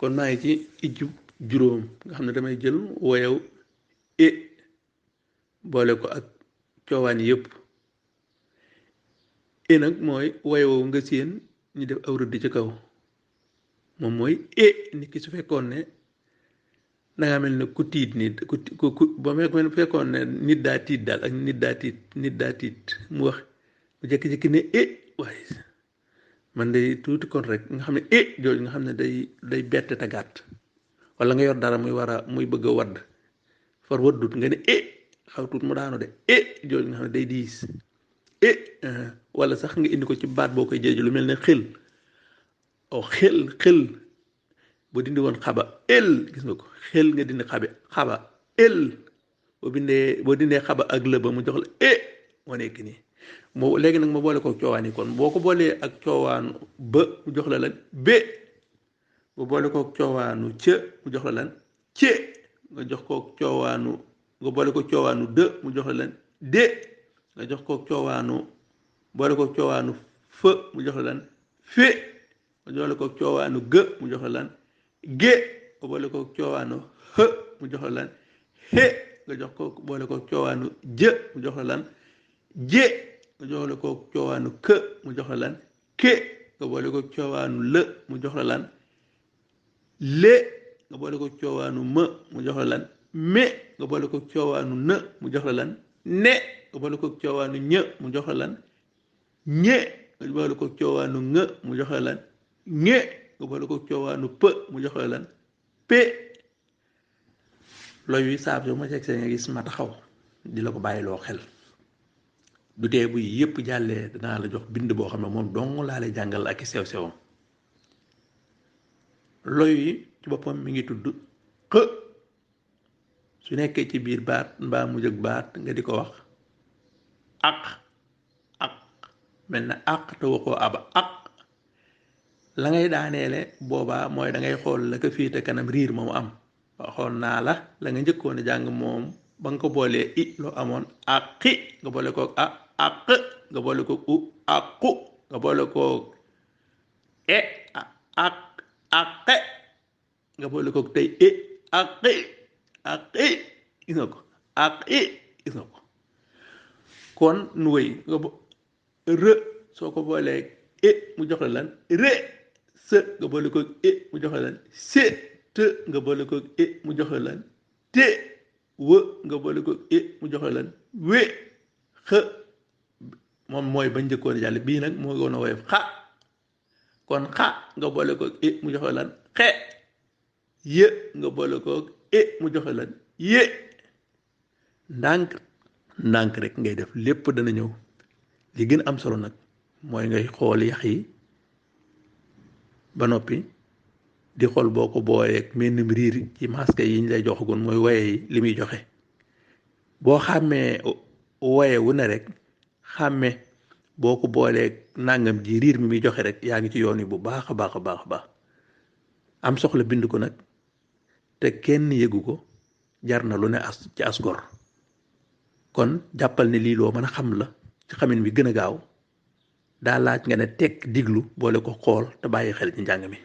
kon maa ngi ci ijub juróom nga xam ne damay jël woyaw e boole ko ak coowaan yépp e nag mooy woyaw nga séen ñu def aw rëdd ci kaw moom mooy e nit ki su fekkoon ne danga mel ne ku tiit nit ku ba mu fekkoon ne nit daa tiit daal ak nit daa tiit mu wax mu jékki-jékki ne waaye man day tuuti kon rek nga xam ne jooju nga xam ne day bett te gàtt wala nga yor dara muy bëgg a wadd far waddut nga ne xaw tuut mu daanu de jooju nga xam ne day diis wala sax nga indi ko ci baat boo koy jéeju lu mel ne xel xel boo dindi woon xaba gis nga ko xel nga dindi xaba boo dindee xaba ak lëba mu jox la moo nekk nii moo léegi nag ma boole ko coowaan yi kon boo ko boolee ak coowaanu ba mu jox la lan be boo boole ko coowaanu ca mu jox la lan ce nga jox ko coowaanu nga boole ko coowaanu de mu jox la lan de nga jox ko coowaanu boole ko coowaanu fa mu jox la lan fe nga boole ko coowaanu gë mu jox la lan ge nga boole ko coowaanu xë mu jox la lan xe nga jox ko boole ko coowaanu jë mu jox la lan je nga jox ko coowaanu kë mu jox la lan ke nga boole ko coowaanu lë mu jox la lan le nga boole ko coowaanu më mu jox la lan me nga boole ko coowaanu në mu jox la lan ne nga boole ko coowaanu ñë mu jox la lan ñe nga boole ko coowaanu ŋë mu jox la lan ñe nga boole ko coowaanu pë mu jox la lan pe loy wi saab yow ma ceeg see nga gis ma taxaw di la ko bàyyiloo xel du tee bu yépp jàllee danaa la jox bind boo xam ne moom dong laa lay jàngal ak i sew-sewam loy wi ci boppam mi ngi tudd xë su nekkee ci biir baat mbaa mu jëg baat nga di ko wax ak mel na ak te waxoo aba ak la ngay daaneele boobaa mooy da ngay xool la ko féete kanam riir ma mu am waxoon naa la nga njëkkoon a jàng moom ba nga ko boolee loo amoon aqi nga boole koog aq nga boole koog aqu nga boole koog aqe nga boole koog tey aqi gis nga ko aqi gis nga ko kon nu wéy rë soo ko boolee mu jox la lan rë së nga boole koog mu jox la lan se te nga boole koog mu jox la lan te wë nga boole koog mu jox la lan we xë moom mooy bañ njëkkoon jàll bii nag moo gën a woyof xa kon xa nga boole koog mu jox la lan xe yë nga boole koog mu jox la lan yë ndànk rek ngay def lépp dana ñëw li gën am solo nag mooy ngay xool yax yi ba noppi di xool boo ko booleeg mennum riir ci masque yi ñu lay joxagoon mooy woye yi li muy joxe boo xàmmee woye wu ne rek xàmme boo ko booleeg nangam ji riir mi muy joxe rek yaa ngi ci yoon wi bu baax a baax a baax a baax am soxla bind ko nag te kenn yëgu ko jar na lu ne ci as gor kon jàppal ne lii loo mën a xam la ci xamin bi gën a gaaw daa laaj nga ne tekk diglu boole ko xool te bàyyi xel ci njàng mi